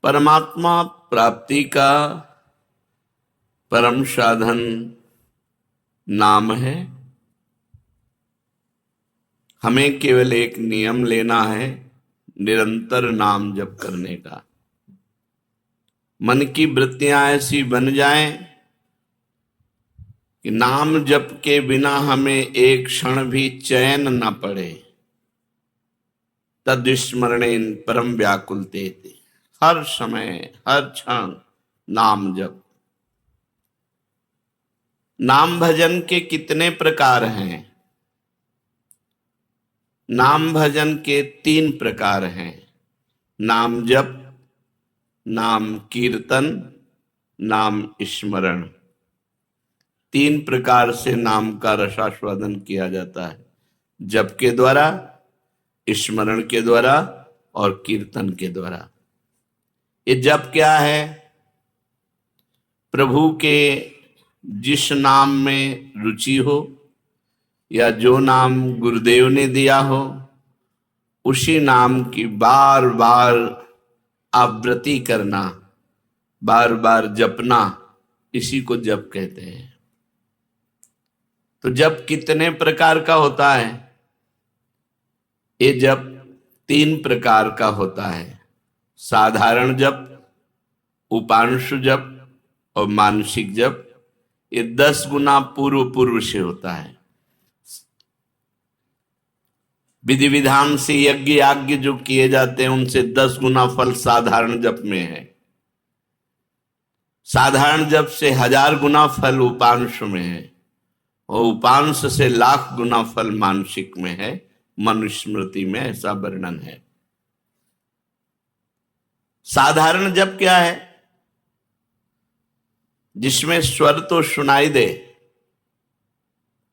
परमात्मा प्राप्ति का परम साधन नाम है। हमें केवल एक नियम लेना है, निरंतर नाम जप करने का। मन की वृत्तियां ऐसी बन जाएं कि नाम जप के बिना हमें एक क्षण भी चैन न पड़े। तद्स्मरणेन परम व्याकुलते, हर समय हर क्षण नाम जप। नाम भजन के कितने प्रकार हैं? नाम भजन के 3 प्रकार हैं। नाम जप, नाम कीर्तन, नाम स्मरण। 3 प्रकार से नाम का रसास्वादन किया जाता है, जप के द्वारा, स्मरण के द्वारा और कीर्तन के द्वारा। ये जप क्या है? प्रभु के जिस नाम में रुचि हो या जो नाम गुरुदेव ने दिया हो, उसी नाम की बार बार आवृत्ति करना, बार बार जपना, इसी को जप कहते हैं। तो जप कितने प्रकार का होता है? ये जप 3 प्रकार का होता है। साधारण जप, उपांशु जप और मानसिक जप। ये 10 गुना पूर्व से होता है। विधि विधान से यज्ञ याज्ञ जो किए जाते हैं, उनसे 10 गुना फल साधारण जप में है। साधारण जप से 1000 गुना फल उपांश में है, और उपांश से लाख गुना फल मानसिक में है। मनुस्मृति में ऐसा वर्णन है। साधारण जप क्या है? जिसमें स्वर तो सुनाई दे,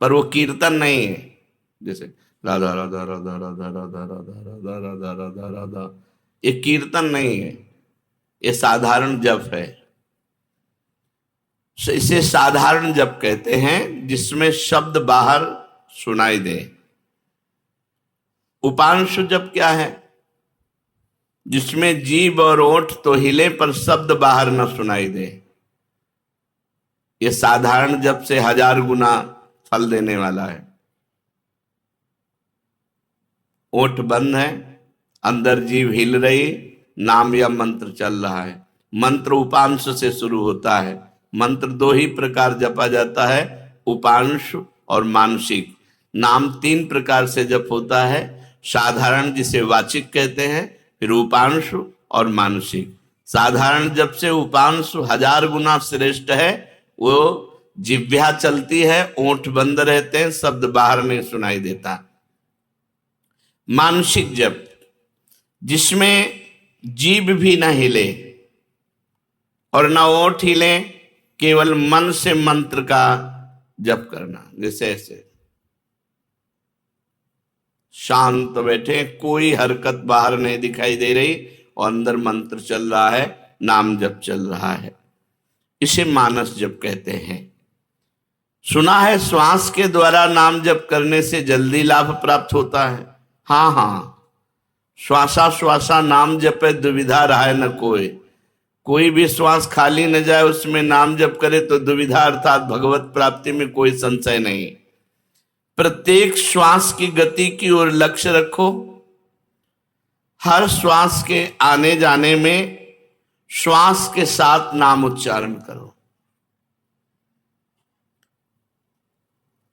पर वो कीर्तन नहीं है। जैसे राधा राधा राधा राधा राधा राधा राधा राधा राधा राधा, ये कीर्तन नहीं है, ये साधारण जप है। इसे साधारण जप कहते हैं, जिसमें शब्द बाहर सुनाई दे। उपांशु जप क्या है? जिसमें जीभ और ओठ तो हिले, पर शब्द बाहर न सुनाई दे। ये साधारण जप से 1000 गुना फल देने वाला है। ओठ बंद है, अंदर जीभ हिल रही, नाम या मंत्र चल रहा है। मंत्र उपांश से शुरू होता है। मंत्र 2 ही प्रकार जपा जाता है, उपांश और मानसिक। नाम 3 प्रकार से जप होता है। साधारण, जिसे वाचिक कहते हैं, फिर उपांश और मानसिक। साधारण जप से उपांश 1000 गुना श्रेष्ठ है। वो जिह्वा चलती है, ओठ बंद रहते हैं, शब्द बाहर नहीं सुनाई देता। मानसिक जप, जिसमें जीभ भी न हिले और न ओठ हिले, केवल मन से मंत्र का जप करना। जैसे ऐसे शांत बैठे, कोई हरकत बाहर नहीं दिखाई दे रही, और अंदर मंत्र चल रहा है, नाम जप चल रहा है। इसे मानस जप कहते हैं। सुना है श्वास के द्वारा नाम जप करने से जल्दी लाभ प्राप्त होता है। हाँ हाँ, श्वासा श्वासा नाम जपे, दुविधा रहा न कोई। कोई भी श्वास खाली न जाए, उसमें नाम जप करे तो दुविधा अर्थात भगवत प्राप्ति में कोई संशय नहीं। प्रत्येक श्वास की गति की ओर लक्ष्य रखो। हर श्वास के आने जाने में श्वास के साथ नाम उच्चारण करो।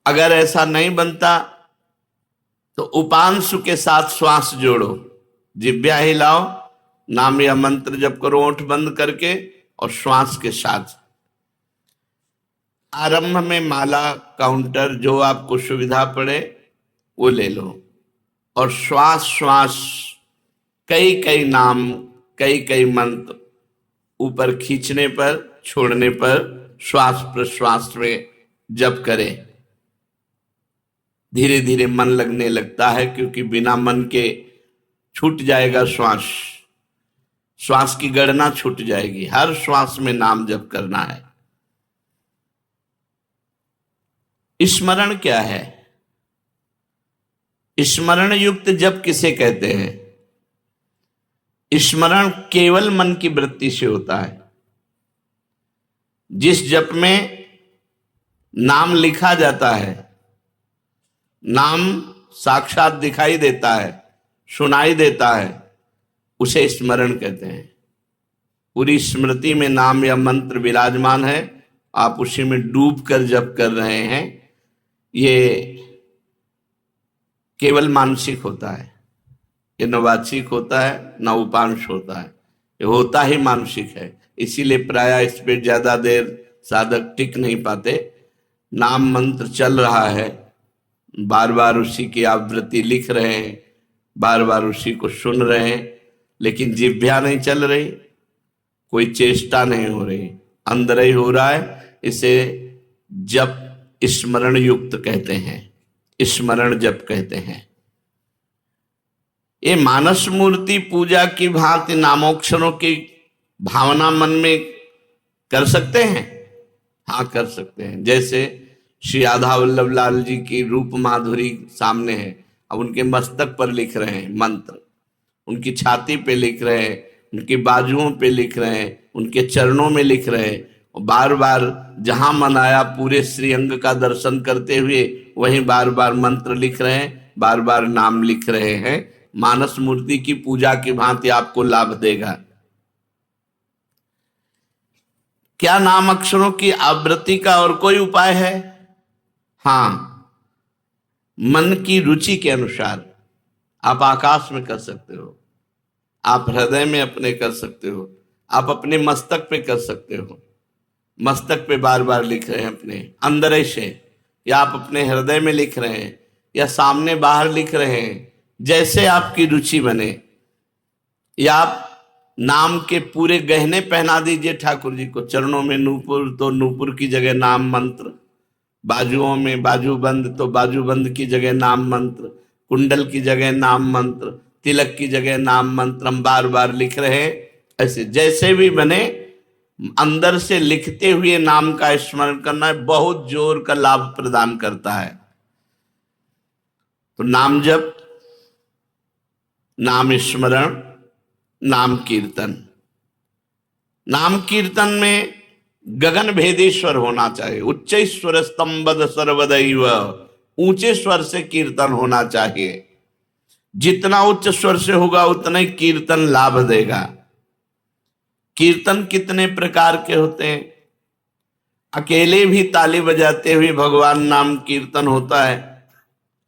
अगर ऐसा नहीं बनता तो उपांशु के साथ श्वास जोड़ो, जिह्वा हिलाओ, नाम या मंत्र जप करो ओठ बंद करके, और श्वास के साथ। आरंभ में माला, काउंटर, जो आपको सुविधा पड़े वो ले लो, और श्वास श्वास कई कई नाम, कई कई मंत्र ऊपर खींचने पर, छोड़ने पर श्वास प्रश्वास में जप करें। धीरे धीरे मन लगने लगता है, क्योंकि बिना मन के छूट जाएगा श्वास। श्वास की गणना छूट जाएगी। हर श्वास में नाम जप करना है। स्मरण क्या है? स्मरण युक्त जप किसे कहते हैं? स्मरण केवल मन की वृत्ति से होता है। जिस जप में नाम लिखा जाता है, नाम साक्षात दिखाई देता है, सुनाई देता है, उसे स्मरण कहते हैं। पूरी स्मृति में नाम या मंत्र विराजमान है, आप उसी में डूब कर जप कर रहे हैं, ये केवल मानसिक होता है। ये न वाचिक होता है न उपांश होता है, ये होता ही मानसिक है। इसीलिए प्रायः इस पर ज्यादा देर साधक टिक नहीं पाते। नाम मंत्र चल रहा है, बार बार उसी की आवृत्ति लिख रहे हैं, बार बार उसी को सुन रहे हैं, लेकिन जिह्वा नहीं चल रही, कोई चेष्टा नहीं हो रही, अंदर ही हो रहा है। इसे जप स्मरण युक्त कहते हैं, स्मरण जप कहते हैं। ये मानस मूर्ति पूजा की भांति नामोक्षरों की भावना मन में कर सकते हैं। हाँ, कर सकते हैं। जैसे श्री राधा वल्लभ लाल जी की रूप माधुरी सामने है, अब उनके मस्तक पर लिख रहे हैं मंत्र, उनकी छाती पे लिख रहे हैं, उनकी बाजुओं पे लिख रहे हैं, उनके चरणों में लिख रहे हैं, और बार बार जहां मन आया पूरे श्रीअंग का दर्शन करते हुए वहीं बार बार मंत्र लिख रहे हैं, बार बार नाम लिख रहे हैं। मानस मूर्ति की पूजा की भांति आपको लाभ देगा। क्या नाम अक्षरों की आवृत्ति का और कोई उपाय है? हाँ, मन की रुचि के अनुसार आप आकाश में कर सकते हो, आप हृदय में अपने कर सकते हो, आप अपने मस्तक पे कर सकते हो। मस्तक पे बार बार लिख रहे हैं अपने अंदर से, या आप अपने हृदय में लिख रहे हैं, या सामने बाहर लिख रहे हैं, जैसे आपकी रुचि बने। या आप नाम के पूरे गहने पहना दीजिए ठाकुर जी को। चरणों में नूपुर तो नूपुर की जगह नाम मंत्र, बाजुओं में बाजूबंद तो बाजूबंद की जगह नाम मंत्र, कुंडल की जगह नाम मंत्र, तिलक की जगह नाम मंत्र हम बार बार लिख रहे हैं। ऐसे जैसे भी बने, अंदर से लिखते हुए नाम का स्मरण करना बहुत जोर का लाभ प्रदान करता है। तो नाम जप, नाम स्मरण, नाम कीर्तन। नाम कीर्तन में गगन भेदी स्वर होना चाहिए। उच्च स्वर स्तंभद सर्वदैव, ऊंचे स्वर से कीर्तन होना चाहिए। जितना उच्च स्वर से होगा उतना ही कीर्तन लाभ देगा। कीर्तन कितने प्रकार के होते हैं? अकेले भी ताली बजाते हुए भगवान नाम कीर्तन होता है।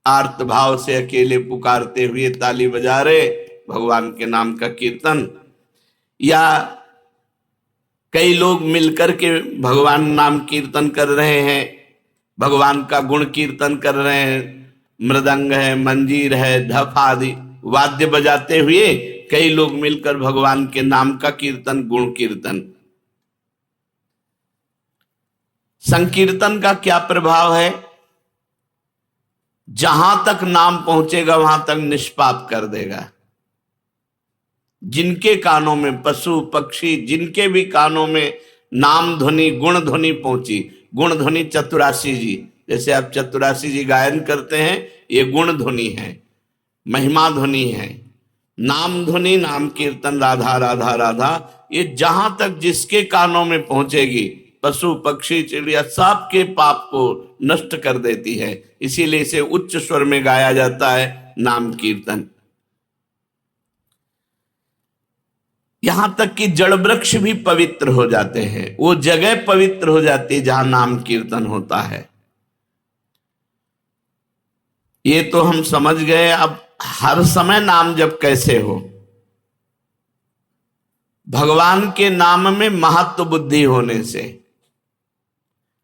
आर्त भाव से अकेले पुकारते हुए ताली बजा रहे भगवान के नाम का कीर्तन, या कई लोग मिलकर के भगवान नाम कीर्तन कर रहे हैं, भगवान का गुण कीर्तन कर रहे हैं, मृदंग है, मंजीर है, ढप आदि वाद्य बजाते हुए कई लोग मिलकर भगवान के नाम का कीर्तन, गुण कीर्तन। संकीर्तन का क्या प्रभाव है? जहां तक नाम पहुंचेगा वहां तक निष्पाप कर देगा। जिनके कानों में, पशु पक्षी जिनके भी कानों में नाम ध्वनि, गुण ध्वनि पहुंची, गुण ध्वनि चतुरासी जी, जैसे आप चतुरासी जी गायन करते हैं, ये गुण ध्वनि है, महिमा ध्वनि है। नाम ध्वनि, नाम कीर्तन, राधा राधा राधा, ये जहां तक जिसके कानों में पहुंचेगी, पशु पक्षी चिड़िया सबके पाप को नष्ट कर देती है। इसीलिए इसे उच्च स्वर में गाया जाता है, नाम कीर्तन। यहां तक कि जड़ वृक्ष भी पवित्र हो जाते हैं, वो जगह पवित्र हो जाती है जहां नाम कीर्तन होता है। ये तो हम समझ गए। अब हर समय नाम जप कैसे हो? भगवान के नाम में महत्व बुद्धि होने से,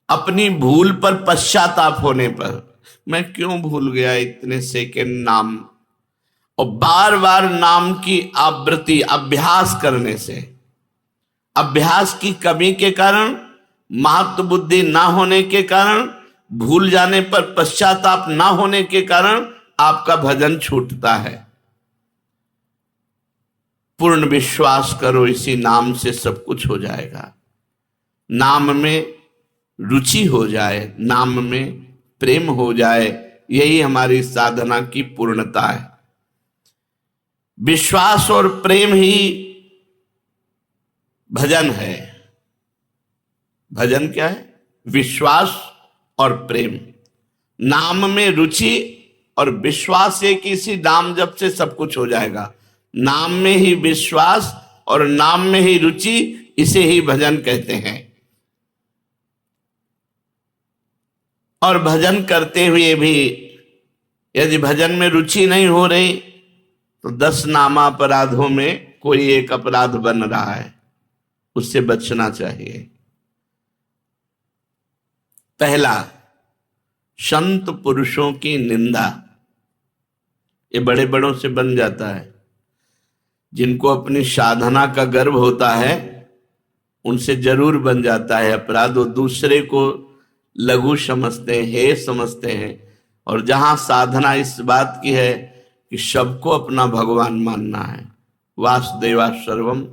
अपनी भूल पर पश्चाताप होने पर, मैं क्यों भूल गया इतने सेकंड नाम, और बार बार नाम की आवृत्ति अभ्यास करने से, अभ्यास की कमी के कारण, महत्व बुद्धि ना होने के कारण, भूल जाने पर पश्चाताप ना होने के कारण आपका भजन छूटता है। पूर्ण विश्वास करो, इसी नाम से सब कुछ हो जाएगा। नाम में रुचि हो जाए, नाम में प्रेम हो जाए, यही हमारी साधना की पूर्णता है। विश्वास और प्रेम ही भजन है। भजन क्या है? विश्वास और प्रेम। नाम में रुचि और विश्वास है कि इसी नाम जप से सब कुछ हो जाएगा। नाम में ही विश्वास और नाम में ही रुचि, इसे ही भजन कहते हैं। और भजन करते हुए भी यदि भजन में रुचि नहीं हो रही तो 10 नामापराधों में कोई एक अपराध बन रहा है, उससे बचना चाहिए। पहला, संत पुरुषों की निंदा। ये बड़े बड़ों से बन जाता है। जिनको अपनी साधना का गर्व होता है उनसे जरूर बन जाता है अपराध। वो दूसरे को लघु समझते हैं, हे समझते हैं। और जहां साधना इस बात की है कि सबको अपना भगवान मानना है, वासुदेवा सर्वम,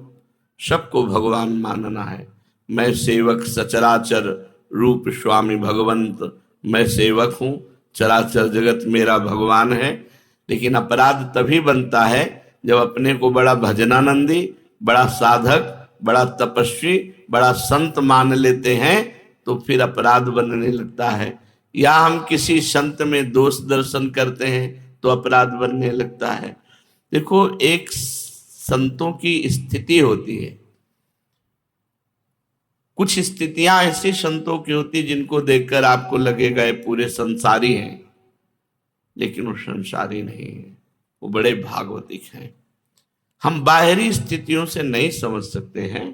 सबको भगवान मानना है। मैं सेवक सचराचर रूप स्वामी भगवंत, मैं सेवक हूं, चराचर जगत मेरा भगवान है। लेकिन अपराध तभी बनता है जब अपने को बड़ा भजनानंदी, बड़ा साधक, बड़ा तपस्वी, बड़ा संत मान लेते हैं तो फिर अपराध बनने लगता है। या हम किसी संत में दोष दर्शन करते हैं तो अपराध बनने लगता है। देखो, एक संतों की स्थिति होती है। कुछ स्थितियां ऐसी संतों की होती जिनको देखकर आपको लगेगा ये पूरे संसारी हैं, लेकिन वो संसारी नहीं है, वो बड़े भागवतिक हैं। हम बाहरी स्थितियों से नहीं समझ सकते हैं।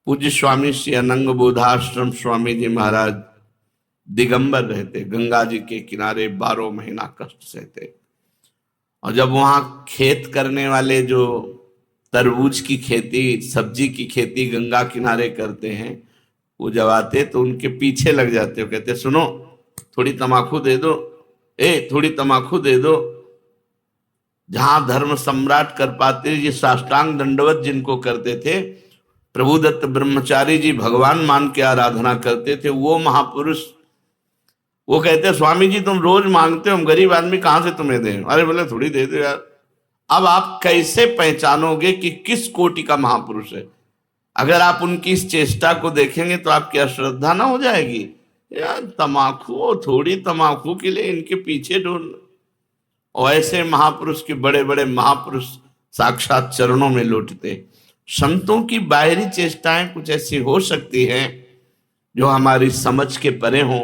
पूज्य स्वामी श्री अनंग बोधाश्रम स्वामी जी महाराज दिगंबर रहते, गंगा जी के किनारे 12 महीना कष्ट सहते। और जब वहां खेत करने वाले जो तरबूज की खेती, सब्जी की खेती गंगा किनारे करते हैं, वो जब आते तो उनके पीछे लग जाते। वो कहते, सुनो, थोड़ी तमाकू दे दो, थोड़ी तमाकू दे दो। जहां धर्म सम्राट कर पाते, ये साष्टांग दंडवत जिनको करते थे, प्रभुदत्त ब्रह्मचारी जी भगवान मान के आराधना करते थे, वो महापुरुष वो कहते, स्वामी जी तुम रोज मांगते हो, हम गरीब आदमी कहां से तुम्हें दें? अरे बोले थोड़ी दे दो यार। अब आप कैसे पहचानोगे कि किस कोटि का महापुरुष है? अगर आप उनकी इस चेष्टा को देखेंगे तो आपकी अश्रद्धा ना हो जाएगी? यार तमाकू, थोड़ी तमाकू के लिए इनके पीछे ढूंढ। और ऐसे महापुरुष के बड़े बड़े महापुरुष साक्षात चरणों में लौटते। संतों की बाहरी चेष्टाएं कुछ ऐसी हो सकती हैं जो हमारी समझ के परे हों,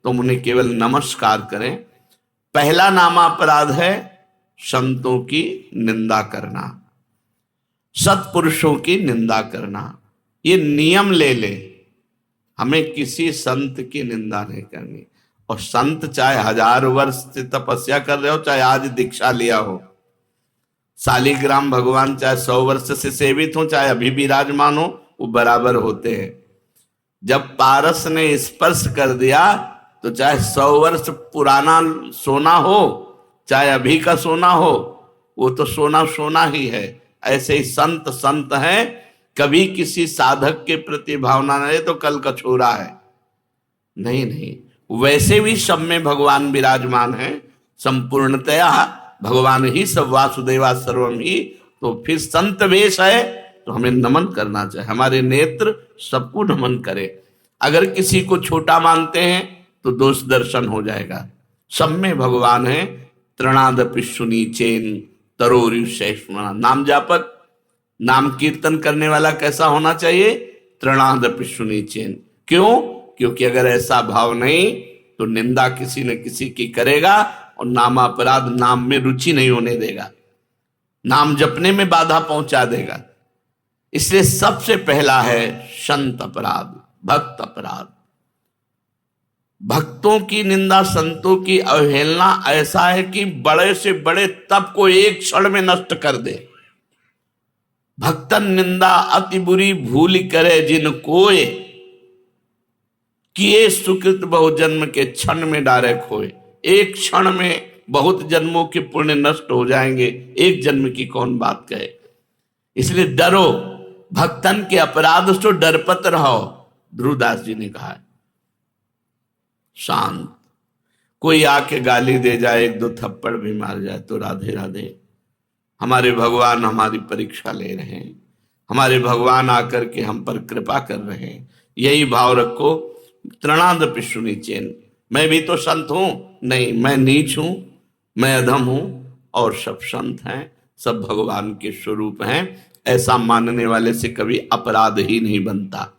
तो हम उन्हें केवल नमस्कार करें। पहला नामापराध है संतों की निंदा करना, सत्पुरुषों की निंदा करना। ये नियम ले ले, हमें किसी संत की निंदा नहीं करनी। और संत चाहे 1000 वर्ष से तपस्या कर रहे हो, चाहे आज दीक्षा लिया हो, शालिग्राम भगवान चाहे 100 वर्ष से सेवित हो, चाहे अभी विराजमान हो, वो बराबर होते हैं। जब पारस ने स्पर्श कर दिया तो चाहे 100 वर्ष पुराना सोना हो, चाहे अभी का सोना हो, वो तो सोना सोना ही है। ऐसे ही संत संत हैं, कभी किसी साधक के प्रति भावना नहीं तो कल का छोरा है, नहीं नहीं। वैसे भी सब में भगवान विराजमान है, संपूर्णतया भगवान ही सब, वासुदेवा सर्वम ही। तो फिर संत वेश है तो हमें नमन करना चाहिए, हमारे नेत्र सबको नमन करे। अगर किसी को छोटा मानते हैं तो दोष दर्शन हो जाएगा। सब में भगवान है। तृणादपि सुनीचेन तरोरिषैष्मणा। नाम जापक, नाम कीर्तन करने वाला कैसा होना चाहिए? तृणादपि सुनीचेन। क्यों? क्योंकि अगर ऐसा भाव नहीं तो निंदा किसी न किसी की करेगा और नामापराध, नाम में रुचि नहीं होने देगा, नाम जपने में बाधा पहुंचा देगा। इसलिए सबसे पहला है संत अपराध, भक्त अपराध। भक्तों की निंदा, संतों की अवहेलना ऐसा है कि बड़े से बड़े तप को एक क्षण में नष्ट कर दे। भक्तन निंदा अति बुरी भूल करे जिन कोय, किए सुकृत बहु जन्म के क्षण में डारे खोए। एक क्षण में बहुत जन्मों के पुण्य नष्ट हो जाएंगे, एक जन्म की कौन बात कहे। इसलिए डरो, भक्तन के अपराध से डरपत रहो। ध्रुवदास जी ने कहा है, शांत। कोई आके गाली दे जाए, 1-2 थप्पड़ भी मार जाए तो राधे राधे, हमारे भगवान हमारी परीक्षा ले रहे हैं, हमारे भगवान आकर के हम पर कृपा कर रहे हैं। यही भाव रखो। तृणादपि शुनिचेन, मैं भी तो संत हूं, नहीं मैं नीच हूं, मैं अधम हूं, और सब संत हैं, सब भगवान के स्वरूप हैं। ऐसा मानने वाले से कभी अपराध ही नहीं बनता।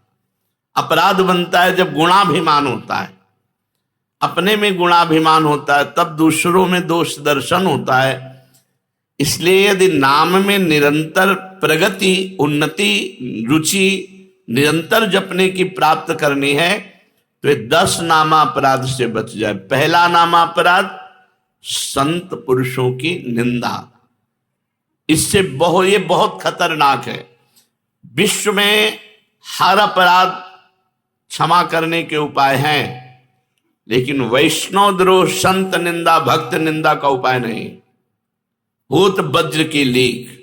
अपराध बनता है जब गुणाभिमान होता है, अपने में गुणाभिमान होता है, तब दूसरों में दोष दर्शन होता है। इसलिए यदि नाम में निरंतर प्रगति, उन्नति, रुचि निरंतर जपने की प्राप्त करनी है तो ये 10 नामापराध से बच जाए। पहला नामापराध संत पुरुषों की निंदा, इससे ये बहुत खतरनाक है। विश्व में हर अपराध क्षमा करने के उपाय हैं, लेकिन वैष्णव द्रोह, संत निंदा, भक्त निंदा का उपाय नहीं। होत वज्र की लीक,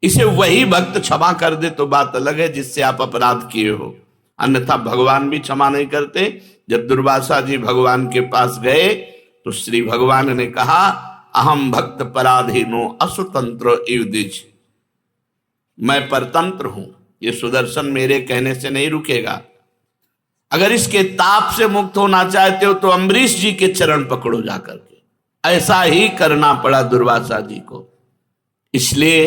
इसे वही भक्त क्षमा कर दे तो बात अलग है जिससे आप अपराध किए हो, अन्यथा भगवान भी क्षमा नहीं करते। जब दुर्वासा जी भगवान के पास गए तो श्री भगवान ने कहा, अहम भक्त पराधीनो असुतंत्र इव द्विज, मैं परतंत्र हूं, ये सुदर्शन मेरे कहने से नहीं रुकेगा। अगर इसके ताप से मुक्त होना चाहते हो तो अम्बरीश जी के चरण पकड़ो जाकर के। ऐसा ही करना पड़ा दुर्वासा जी को। इसलिए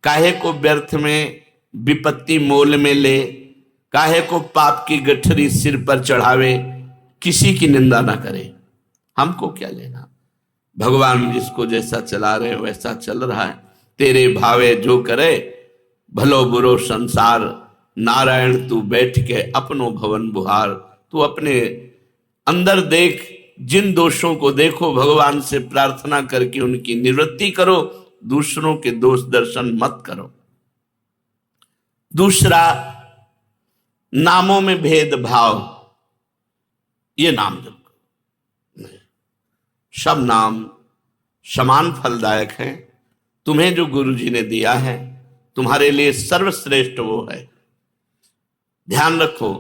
काहे को व्यर्थ में विपत्ति मोल में ले, काहे को पाप की गठरी सिर पर चढ़ावे, किसी की निंदा ना करे, हमको क्या लेना। भगवान जिसको जैसा चला रहे वैसा चल रहा है। तेरे भावे जो करे, भलो बुरो संसार, नारायण तू बैठ के अपनो भवन बुहार। तू अपने अंदर देख, जिन दोषों को देखो, भगवान से प्रार्थना करके उनकी निवृत्ति करो, दूसरों के दोष दर्शन मत करो। दूसरा, नामों में भेदभाव, ये नाम जप करो। सब नाम समान फलदायक हैं। तुम्हें जो गुरु जी ने दिया है, तुम्हारे लिए सर्वश्रेष्ठ वो है। ध्यान रखो,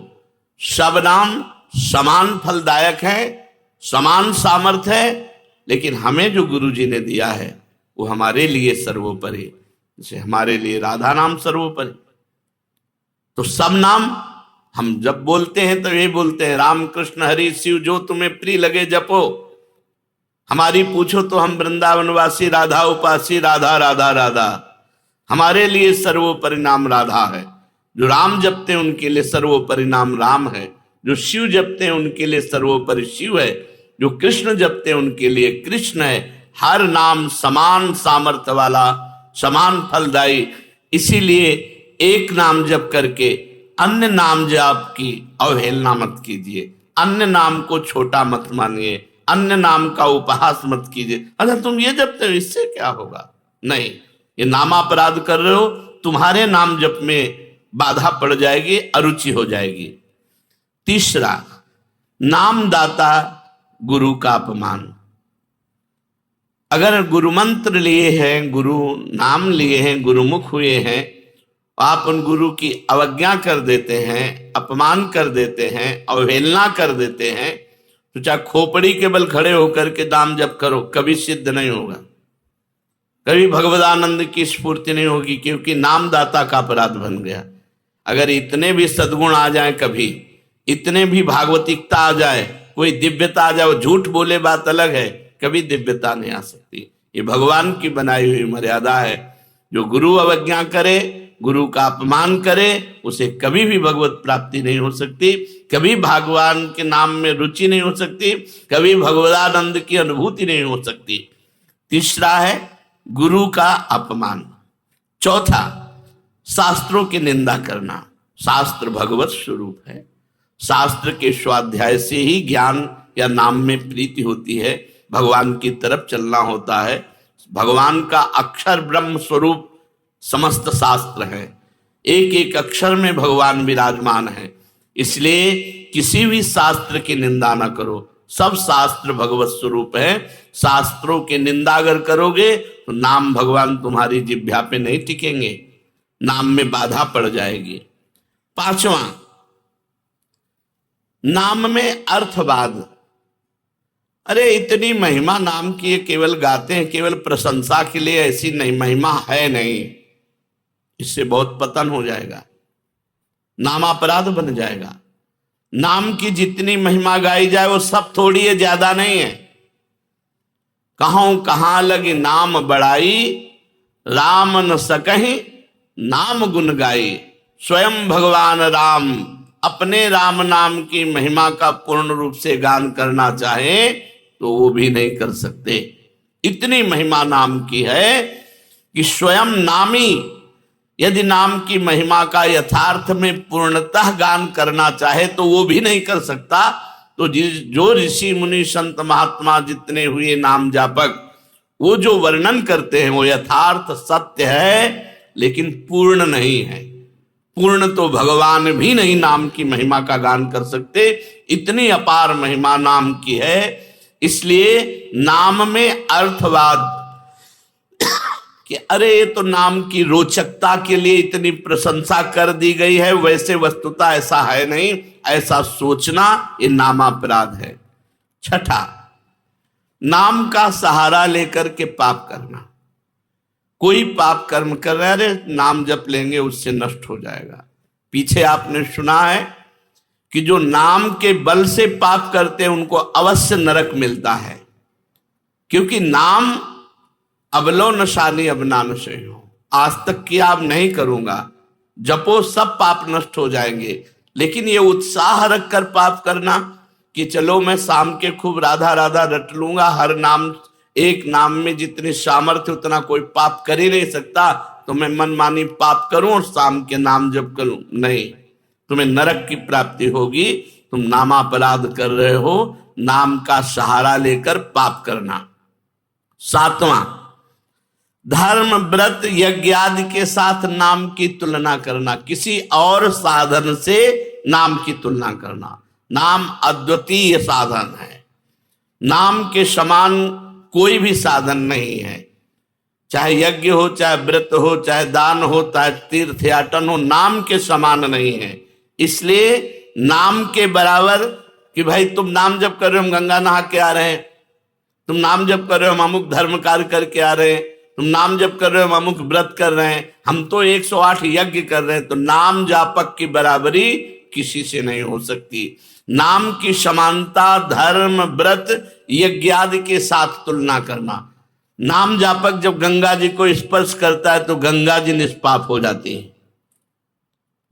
सब नाम समान फलदायक है, समान सामर्थ्य है, लेकिन हमें जो गुरु जी ने दिया है वो हमारे लिए सर्वोपरि। जैसे हमारे लिए राधा नाम सर्वोपरि, तो सब नाम हम जब बोलते हैं तो ये बोलते हैं, राम कृष्ण हरि शिव जो तुम्हें प्रिय लगे जपो। हमारी पूछो तो हम वृंदावनवासी, राधा उपासी, राधा राधा राधा। हमारे लिए सर्वोपरि नाम राधा है। जो राम जपते हैं उनके लिए सर्वोपरि नाम राम है। जो शिव जपते हैं उनके लिए सर्वोपरि शिव है। जो कृष्ण जपते हैं उनके लिए कृष्ण है। हर नाम समान सामर्थ्य वाला, समान फलदायी। इसीलिए एक नाम जप करके अन्य नाम जाप की अवहेलना मत कीजिए, अन्य नाम को छोटा मत मानिए, अन्य नाम का उपहास मत कीजिए। अगर तुम ये जपते हो इससे क्या होगा, नहीं, ये नामापराध कर रहे हो, तुम्हारे नाम जप में बाधा पड़ जाएगी, अरुचि हो जाएगी। तीसरा, नामदाता गुरु का अपमान। अगर गुरु मंत्र लिए हैं, गुरु नाम लिए हैं, गुरुमुख हुए हैं, आप उन गुरु की अवज्ञा कर देते हैं, अपमान कर देते हैं, अवहेलना कर देते हैं, तो चाहे खोपड़ी के बल खड़े होकर के नाम जप करो, कभी सिद्ध नहीं होगा, कभी भगवदानंद की स्फूर्ति नहीं होगी, क्योंकि नामदाता का अपराध बन गया। अगर इतने भी सद्गुण आ जाए, कभी इतने भी भागवतिकता आ जाए, कोई दिव्यता आ जाए, वो झूठ बोले बात अलग है, कभी दिव्यता नहीं आ सकती। ये भगवान की बनाई हुई मर्यादा है। जो गुरु अवज्ञा करे, गुरु का अपमान करे, उसे कभी भी भगवत प्राप्ति नहीं हो सकती, कभी भगवान के नाम में रुचि नहीं हो सकती, कभी भगवदानंद की अनुभूति नहीं हो सकती। तीसरा है गुरु का अपमान। चौथा, शास्त्रों की निंदा करना। शास्त्र भगवत स्वरूप है। शास्त्र के स्वाध्याय से ही ज्ञान या नाम में प्रीति होती है, भगवान की तरफ चलना होता है। भगवान का अक्षर ब्रह्म स्वरूप समस्त शास्त्र है, एक एक अक्षर में भगवान विराजमान है। इसलिए किसी भी शास्त्र की निंदा ना करो, सब शास्त्र भगवत स्वरूप है। शास्त्रों की निंदा अगर करोगे तो नाम भगवान तुम्हारी जिह्वा पे नहीं टिकेंगे, नाम में बाधा पड़ जाएगी। पांचवा, नाम में अर्थवाद। अरे इतनी महिमा नाम की, ये केवल गाते हैं, केवल प्रशंसा के लिए, ऐसी नहीं महिमा है नहीं। इससे बहुत पतन हो जाएगा, नाम अपराध बन जाएगा। नाम की जितनी महिमा गाई जाए वो सब थोड़ी है, ज्यादा नहीं है। कहूं कहां लगी नाम बड़ाई, राम न सकहीं नाम गुण गाई। स्वयं भगवान राम अपने राम नाम की महिमा का पूर्ण रूप से गान करना चाहे तो वो भी नहीं कर सकते। इतनी महिमा नाम की है कि स्वयं नामी यदि नाम की महिमा का यथार्थ में पूर्णतः गान करना चाहे तो वो भी नहीं कर सकता। तो जो ऋषि मुनि संत महात्मा जितने हुए नाम जापक, वो जो वर्णन करते हैं वो यथार्थ सत्य है, लेकिन पूर्ण नहीं है। पूर्ण तो भगवान भी नहीं नाम की महिमा का गान कर सकते, इतनी अपार महिमा नाम की है। इसलिए नाम में अर्थवाद कि अरे ये तो नाम की रोचकता के लिए इतनी प्रशंसा कर दी गई है, वैसे वस्तुतः ऐसा है नहीं, ऐसा सोचना ये नामापराध है। छठा, नाम का सहारा लेकर के पाप करना। कोई पाप कर्म कर रहे, अरे नाम जप लेंगे उससे नष्ट हो जाएगा। पीछे आपने सुना है कि जो नाम के बल से पाप करते हैं उनको अवश्य नरक मिलता है, क्योंकि नाम अबलो नशानी अब नान से हो, आज तक किया अब नहीं करूंगा, जपो सब पाप नष्ट हो जाएंगे। लेकिन ये उत्साह रख कर पाप करना कि चलो मैं शाम के खूब राधा राधा रट लूंगा, हर नाम एक नाम में जितनी सामर्थ्य उतना कोई पाप कर ही नहीं सकता, तो मैं मनमानी पाप करूं और शाम के नाम जप करूं, नहीं, तुम्हें नरक की प्राप्ति होगी। तुम नामापराध कर रहे हो, नाम का सहारा लेकर पाप करना। सातवां, धर्म व्रत यज्ञ आदि के साथ नाम की तुलना करना, किसी और साधन से नाम की तुलना करना। नाम अद्वितीय साधन है, नाम के समान कोई भी साधन नहीं है। चाहे यज्ञ हो, चाहे व्रत हो, चाहे दान हो, चाहे तीर्थयाटन हो, नाम के समान नहीं है। इसलिए नाम के बराबर कि भाई तुम नाम जप कर रहे हो, हम गंगा नहा के आ रहे हैं, तुम नाम जप कर रहे हो, हम अमुक धर्म कार्य करके आ रहे हैं, तुम नाम जप कर रहे हो, हम अमुक व्रत कर रहे हैं, हम तो 108 यज्ञ कर रहे हैं, तो नाम जापक की बराबरी किसी से नहीं हो सकती। नाम की समानता धर्म व्रत यज्ञ आदि के साथ तुलना करना। नाम जापक जब गंगा जी को स्पर्श करता है तो गंगा जी निष्पाप हो जाती है,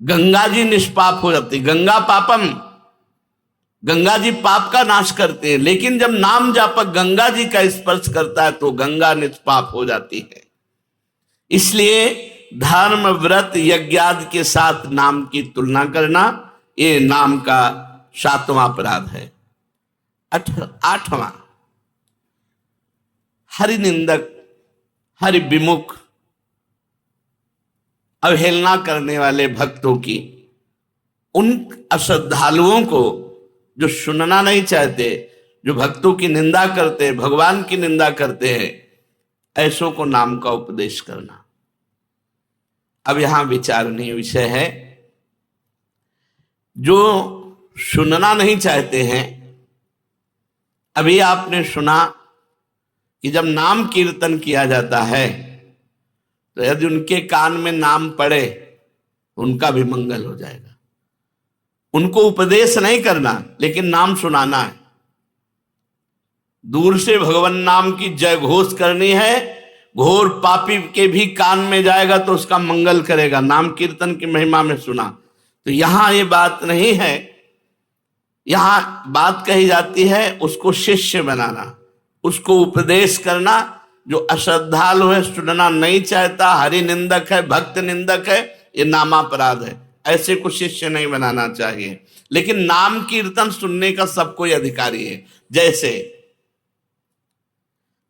गंगा जी निष्पाप हो जाती, गंगा पापम, गंगा जी पाप का नाश करते हैं। लेकिन जब नाम जापक गंगा जी का स्पर्श करता है तो गंगा निष्पाप हो जाती है। इसलिए धर्म व्रत यज्ञ आदि के साथ नाम की तुलना करना ये नाम का सातवां अपराध है। आठवां, हरि निंदक हरि विमुख अवहेलना करने वाले भक्तों की, उन अश्रद्धालुओं को जो सुनना नहीं चाहते, जो भक्तों की निंदा करते, भगवान की निंदा करते हैं, ऐसों को नाम का उपदेश करना। अब यहां विचारणीय विषय है, जो सुनना नहीं चाहते हैं, अभी आपने सुना कि जब नाम कीर्तन किया जाता है तो यदि उनके कान में नाम पड़े उनका भी मंगल हो जाएगा। उनको उपदेश नहीं करना, लेकिन नाम सुनाना है। दूर से भगवान नाम की जय घोष करनी है, घोर पापी के भी कान में जाएगा तो उसका मंगल करेगा, नाम कीर्तन की महिमा में सुना। तो यहां ये बात नहीं है, यहां बात कही जाती है उसको शिष्य बनाना, उसको उपदेश करना। जो अश्रद्धालु है, सुनना नहीं चाहता, हरि निंदक है, भक्त निंदक है, ये नामापराध है, ऐसे को शिष्य नहीं बनाना चाहिए। लेकिन नाम कीर्तन सुनने का सब कोई अधिकारी है। जैसे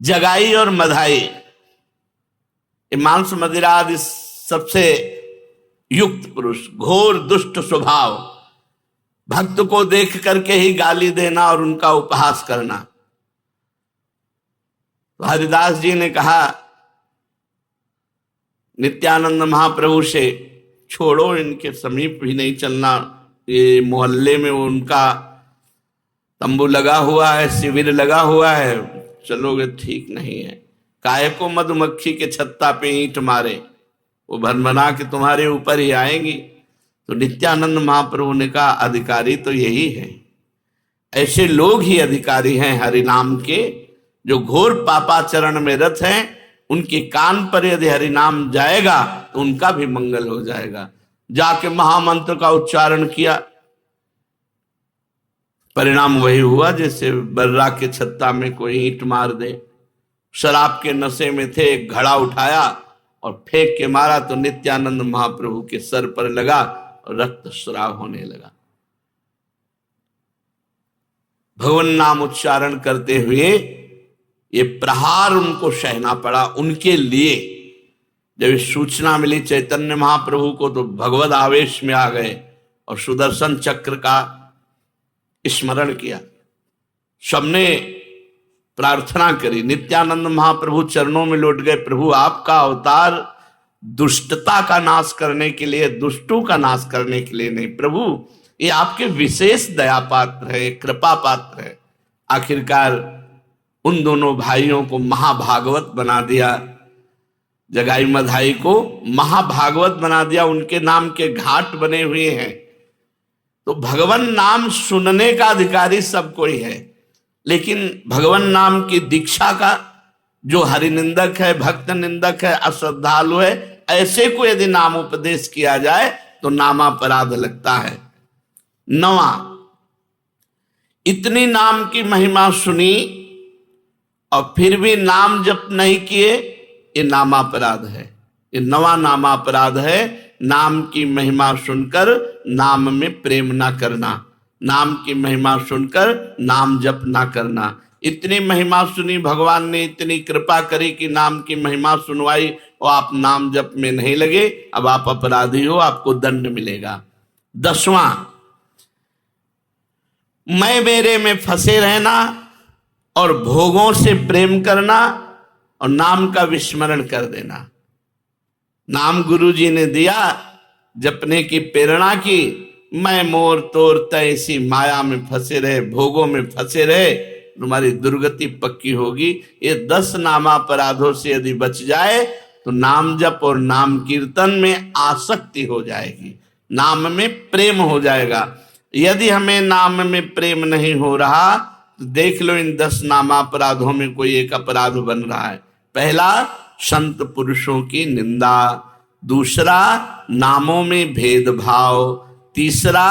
जगाई और मधाई, मांस मदिरा आदि सबसे युक्त पुरुष, घोर दुष्ट स्वभाव, भक्त को देख करके ही गाली देना और उनका उपहास करना। तो हरिदास जी ने कहा नित्यानंद महाप्रभु से, छोड़ो इनके समीप भी नहीं चलना, ये मोहल्ले में उनका तंबू लगा हुआ है, शिविर लगा हुआ है, चलोगे ठीक नहीं है। काहे को मधुमक्खी के छत्ता पे ईंट मारे, वो भनभना के तुम्हारे ऊपर ही आएंगी। तो नित्यानंद महाप्रभु ने कहा अधिकारी तो यही है, ऐसे लोग ही अधिकारी हैं हरिनाम के, जो घोर पापाचरण में रत हैं। उनके कान पर यदि हरिनाम जाएगा तो उनका भी मंगल हो जाएगा। जाके महामंत्र का उच्चारण किया, परिणाम वही हुआ जैसे बर्रा के छत्ता में कोई ईंट मार दे। शराब के नशे में थे, एक घड़ा उठाया और फेंक के मारा तो नित्यानंद महाप्रभु के सर पर लगा और रक्तस्राव होने लगा। भगवान नाम उच्चारण करते हुए ये प्रहार उनको सहना पड़ा। उनके लिए जब सूचना मिली चैतन्य महाप्रभु को तो भगवद आवेश में आ गए और सुदर्शन चक्र का स्मरण किया। सबने प्रार्थना करी, नित्यानंद महाप्रभु चरणों में लौट गए, प्रभु आपका अवतार दुष्टता का नाश करने के लिए, दुष्टों का नाश करने के लिए नहीं, प्रभु ये आपके विशेष दया पात्र है, कृपा पात्र है। आखिरकार उन दोनों भाइयों को महाभागवत बना दिया, जगाई मधाई को महाभागवत बना दिया। उनके नाम के घाट बने हुए हैं। तो भगवान नाम सुनने का अधिकारी सब कोई है, लेकिन भगवान नाम की दीक्षा का जो हरिनिंदक है, भक्त निंदक है, अश्रद्धालु है, ऐसे को यदि नाम उपदेश किया जाए तो नामापराध लगता है। 9वां, इतनी नाम की महिमा सुनी और फिर भी नाम जप नहीं किए, ये नामापराध है। ये 9वां नामापराध है, नाम की महिमा सुनकर नाम में प्रेम ना करना, नाम की महिमा सुनकर नाम जप ना करना। इतनी महिमा सुनी, भगवान ने इतनी कृपा करी कि नाम की महिमा सुनवाई और आप नाम जप में नहीं लगे, अब आप अपराधी हो, आपको दंड मिलेगा। 10वां, मैं मेरे में फंसे रहना और भोगों से प्रेम करना और नाम का विस्मरण कर देना। नाम गुरु जी ने दिया, जपने की प्रेरणा की, मैं मोर तोर तैसी माया में फंसे रहे, भोगों में फंसे रहे, तुम्हारी दुर्गति पक्की होगी। ये 10 नामापराधों से यदि बच जाए तो नाम जप और नाम कीर्तन में आसक्ति हो जाएगी, नाम में प्रेम हो जाएगा। यदि हमें नाम में प्रेम नहीं हो रहा तो देख लो इन 10 नामापराधों में कोई एक अपराध बन रहा है। पहला, संत पुरुषों की निंदा। दूसरा, नामों में भेदभाव। तीसरा,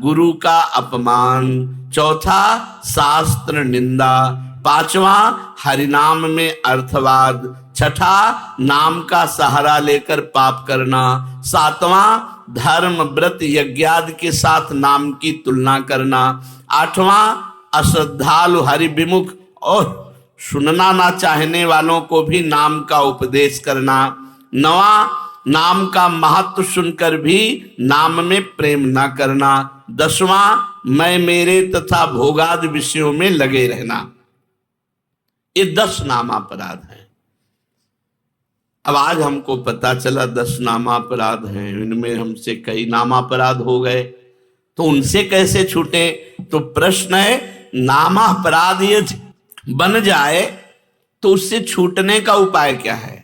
गुरु का अपमान। चौथा, शास्त्र निंदा। 5वां, हरिनाम में अर्थवाद। 6ठा, नाम का सहारा लेकर पाप करना। 7वां, धर्म व्रत यज्ञादि के साथ नाम की तुलना करना। 8वां, अश्रद्धालु हरि विमुख और सुनना ना चाहने वालों को भी नाम का उपदेश करना। 9वां, नाम का महत्व सुनकर भी नाम में प्रेम ना करना। 10वां, मैं मेरे तथा भोगादि विषयों में लगे रहना। ये 10 नामापराध हैं। अब आज हमको पता चला 10 नामापराध हैं, इनमें हमसे कई नामापराध हो गए, तो उनसे कैसे छूटे? तो प्रश्न है, नामापराध यदि बन जाए तो उससे छूटने का उपाय क्या है?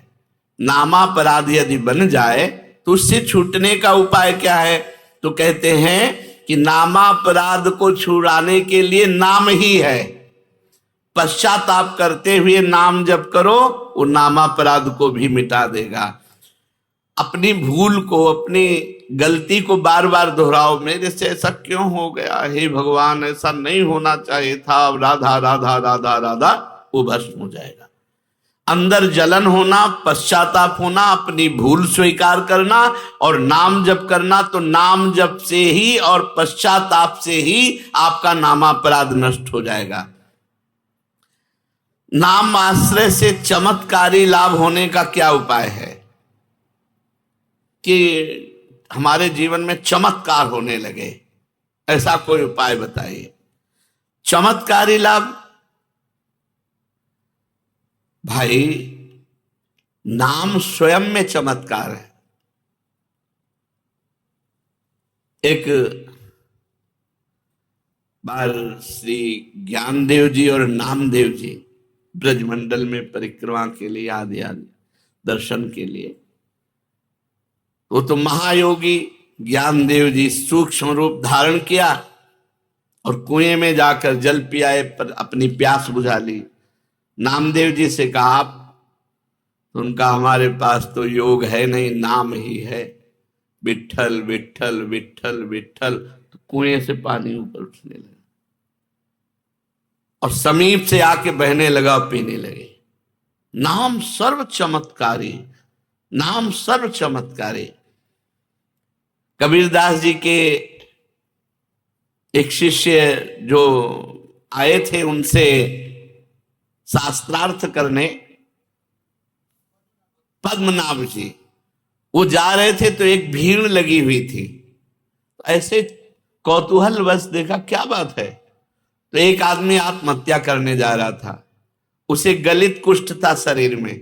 नामापराध यदि बन जाए तो उससे छूटने का उपाय क्या है? तो कहते हैं कि नामापराध को छुड़ाने के लिए नाम ही है। पश्चाताप करते हुए नाम जप करो, वो नामापराध को भी मिटा देगा। अपनी भूल को, अपनी गलती को बार बार दोहराओ, मेरे से ऐसा क्यों हो गया, हे भगवान ऐसा नहीं होना चाहिए था, राधा राधा राधा राधा, वो भस्म हो जाएगा। अंदर जलन होना, पश्चाताप होना, अपनी भूल स्वीकार करना और नाम जप करना, तो नाम जप से ही और पश्चाताप से ही आपका नामापराध नष्ट हो जाएगा। नाम आश्रय से चमत्कारी लाभ होने का क्या उपाय है कि हमारे जीवन में चमत्कार होने लगे? ऐसा कोई उपाय बताइए। चमत्कारी लाभ, भाई नाम स्वयं में चमत्कार है। एक बार श्री ज्ञानदेव जी और नामदेव जी ब्रजमंडल में परिक्रमा के लिए आदि आदि दर्शन के लिए, वो तो महायोगी ज्ञानदेव जी सूक्ष्म रूप धारण किया और कुएं में जाकर जल पियाए पर अपनी प्यास बुझा ली। नामदेव जी से कहा आप, तो उनका हमारे पास तो योग है नहीं, नाम ही है, विठ्ठल विठ्ठल विठ्ठल विठ्ठल। तो कुएं से पानी ऊपर उठने लगा और समीप से आके बहने लगा, पीने लगे। नाम सर्व चमत्कारी, नाम सर्व चमत्कारी। कबीरदास जी के एक शिष्य जो आए थे उनसे शास्त्रार्थ करने, पद्मनाभ जी, वो जा रहे थे तो एक भीड़ लगी हुई थी। ऐसे कौतूहल बस देखा क्या बात है, तो एक आदमी आत्महत्या करने जा रहा था, उसे गलित कुष्ठ था शरीर में,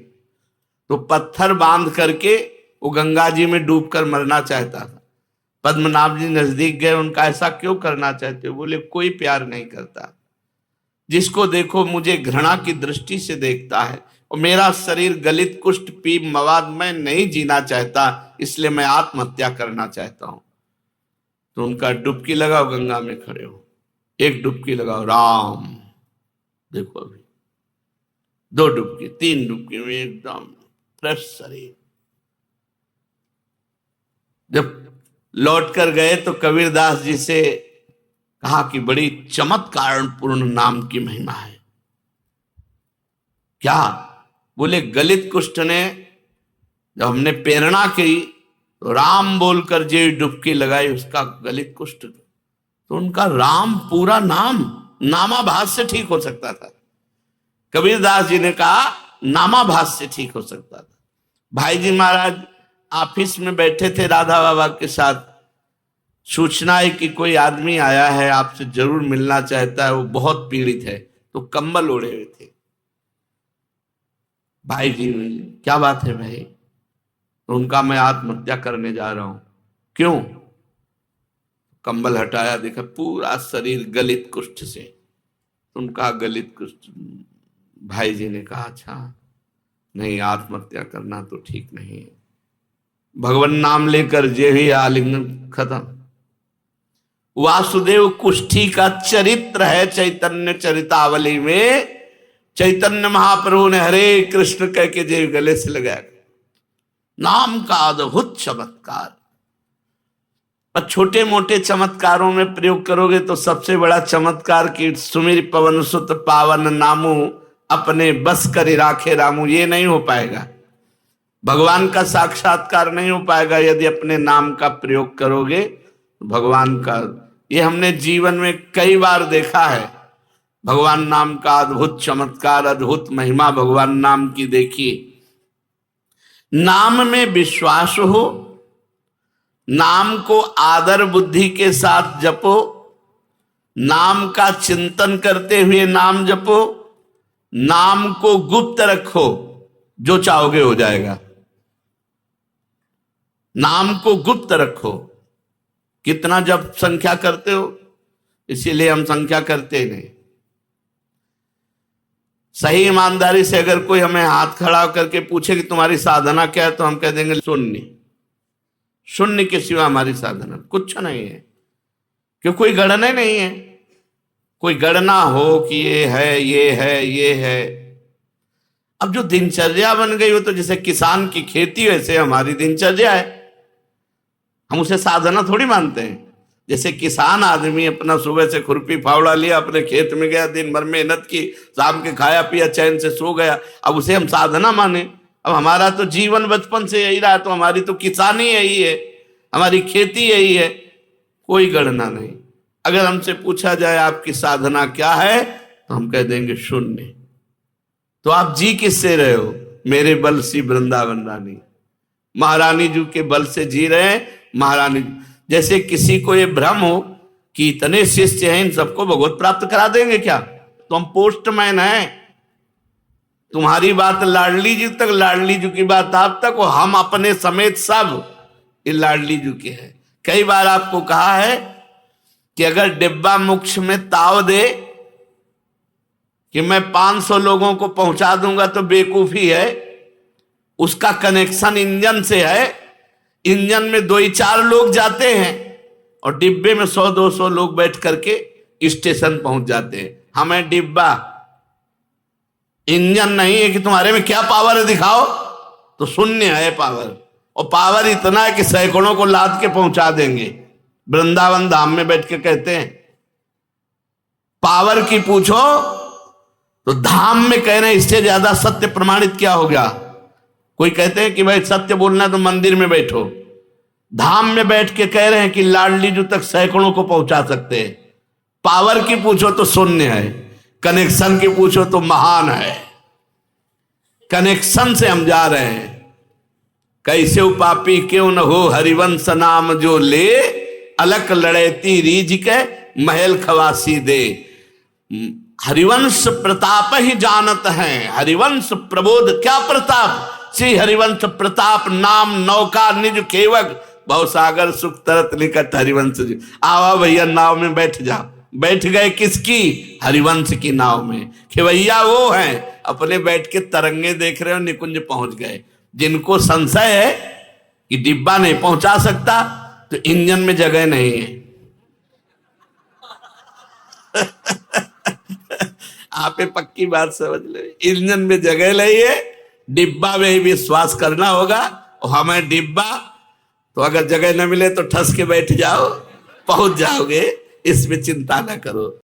तो पत्थर बांध करके वो गंगा जी में डूबकर मरना चाहता था। पद्मनाभ जी नजदीक गए, उनका ऐसा क्यों करना चाहते हो? बोले कोई प्यार नहीं करता, जिसको देखो मुझे घृणा की दृष्टि से देखता है और मेरा शरीर गलित कुष्ठ पी मवाद में नहीं जीना चाहता, इसलिए मैं आत्महत्या करना चाहता हूं। तो उनका डुबकी लगाओ, गंगा में खड़े हो, एक डुबकी लगाओ, राम, देखो अभी 2 डुबकी 3 डुबकी में एकदम फ्रेश शरीर। जब लौट कर गए तो कबीरदास जी से कहा कि बड़ी चमत्कार पूर्ण नाम की महिमा है। क्या? बोले गलित कुष्ठ ने जब हमने प्रेरणा की तो राम बोलकर जो डुबकी लगाई उसका गलित कुष्ठ, तो उनका राम पूरा नाम नामाभास से ठीक हो सकता था। कबीरदास जी ने कहा नामाभास से ठीक हो सकता था। भाई जी महाराज ऑफिस में बैठे थे राधा बाबा के साथ, सूचना है कि कोई आदमी आया है, आपसे जरूर मिलना चाहता है, वो बहुत पीड़ित है, तो कंबल ओढ़े हुए थे। भाई जी क्या बात है भाई? तो उनका मैं आत्महत्या करने जा रहा हूं। क्यों? कंबल हटाया, देखा पूरा शरीर गलित कुष्ठ से। उनका गलित कुष्ठ। भाई जी ने कहा अच्छा नहीं, आत्महत्या करना तो ठीक नहीं है। भगवान नाम लेकर जे ही आलिंगन खत्म। वासुदेव कुष्ठी का चरित्र है चैतन्य चरितावली में। चैतन्य महाप्रभु ने हरे कृष्ण कह के जे गले से लगाया। नाम का अद्भुत चमत्कार। पर छोटे मोटे चमत्कारों में प्रयोग करोगे तो सबसे बड़ा चमत्कार की सुमिर पवन सुत पावन नामू अपने बस कर राखे रामू, ये नहीं हो पाएगा। भगवान का साक्षात्कार नहीं हो पाएगा यदि अपने नाम का प्रयोग करोगे। भगवान का ये हमने जीवन में कई बार देखा है। भगवान नाम का अद्भुत चमत्कार, अद्भुत महिमा भगवान नाम की देखी। नाम में विश्वास हो, नाम को आदर बुद्धि के साथ जपो, नाम का चिंतन करते हुए नाम जपो, नाम को गुप्त रखो, जो चाहोगे हो जाएगा। नाम को गुप्त रखो। कितना जब संख्या करते हो? इसीलिए हम संख्या करते नहीं। सही ईमानदारी से अगर कोई हमें हाथ खड़ा करके पूछे कि तुम्हारी साधना क्या है, तो हम कह देंगे शून्य। शून्य के सिवा हमारी साधना कुछ नहीं है, क्यों कोई गणना नहीं है। कोई गणना हो कि ये है ये है ये है। अब जो दिनचर्या बन गई हो, तो जैसे किसान की खेती वैसे हमारी दिनचर्या है। हम उसे साधना थोड़ी मानते हैं। जैसे किसान आदमी अपना सुबह से खुरपी फावड़ा लिया, अपने खेत में गया, दिन भर मेहनत की, शाम के खाया पिया, चैन से सो गया, अब उसे हम साधना माने? अब हमारा तो जीवन बचपन से यही रहा, तो हमारी तो किसानी यही है, हमारी खेती यही है। कोई गणना नहीं। अगर हमसे पूछा जाए आपकी साधना क्या है, तो हम कह देंगे शून्य। तो आप जी किससे रहे हो? मेरे बल सी वृंदावन रानी, महारानी जी के बल से जी रहे हैं। महारानी जैसे किसी को ये भ्रम हो कि इतने शिष्य हैं, इन सबको भगवत प्राप्त करा देंगे क्या? तो हम पोस्टमैन हैं। तुम्हारी बात लाडली जी तक, लाडली जी की बात आप तक, और हम अपने समेत सब ये लाडली जी के हैं। कई बार आपको कहा है कि अगर डिब्बा मोक्ष में ताव दे कि मैं 500 लोगों को पहुंचा दूंगा तो बेवकूफी है। उसका कनेक्शन इंजन से है, इंजन में 2 ही 4 लोग जाते हैं और डिब्बे में 100-200 लोग बैठ करके स्टेशन पहुंच जाते हैं। हमें डिब्बा, इंजन नहीं है कि तुम्हारे में क्या पावर है दिखाओ, तो शून्य है पावर। और पावर इतना है कि सैकड़ों को लाद के पहुंचा देंगे। वृंदावन धाम में बैठ के कहते हैं पावर की पूछो तो धाम में कह रहे हैं इससे ज्यादा सत्य प्रमाणित क्या हो गया। कोई कहते हैं कि भाई सत्य बोलना तो मंदिर में बैठो, धाम में बैठ के कह रहे हैं कि लाडली जो तक सैकड़ों को पहुंचा सकते हैं। पावर की पूछो तो शून्य है, कनेक्शन की पूछो तो महान है। कनेक्शन से हम जा रहे हैं। कैसे पापी क्यों न हो हरिवंश नाम जो ले, अलक लड़ेती रीझ के महल खवासी दे। हरिवंश प्रताप ही जानत हैं, हरिवंश प्रबोध क्या प्रताप। श्री हरिवंश प्रताप नाम नौका निज केवग, भवसागर सुख तरत निकट हरिवंश जी। आवा भैया नाव में बैठ जा। बैठ गए किसकी? हरिवंश की नाव में। खेवैया वो हैं अपने बैठ के तरंगे देख रहे हो, निकुंज पहुंच गए। जिनको संशय है कि डिब्बा नहीं पहुंचा सकता तो इंजन में जगह नहीं है। आप ये पक्की बात समझ ले, इंजन में जगह नहीं है, डिब्बा में ही विश्वास करना होगा। और हमें डिब्बा तो अगर जगह न मिले तो ठस के बैठ जाओ, पहुंच जाओगे, इसमें चिंता ना करो।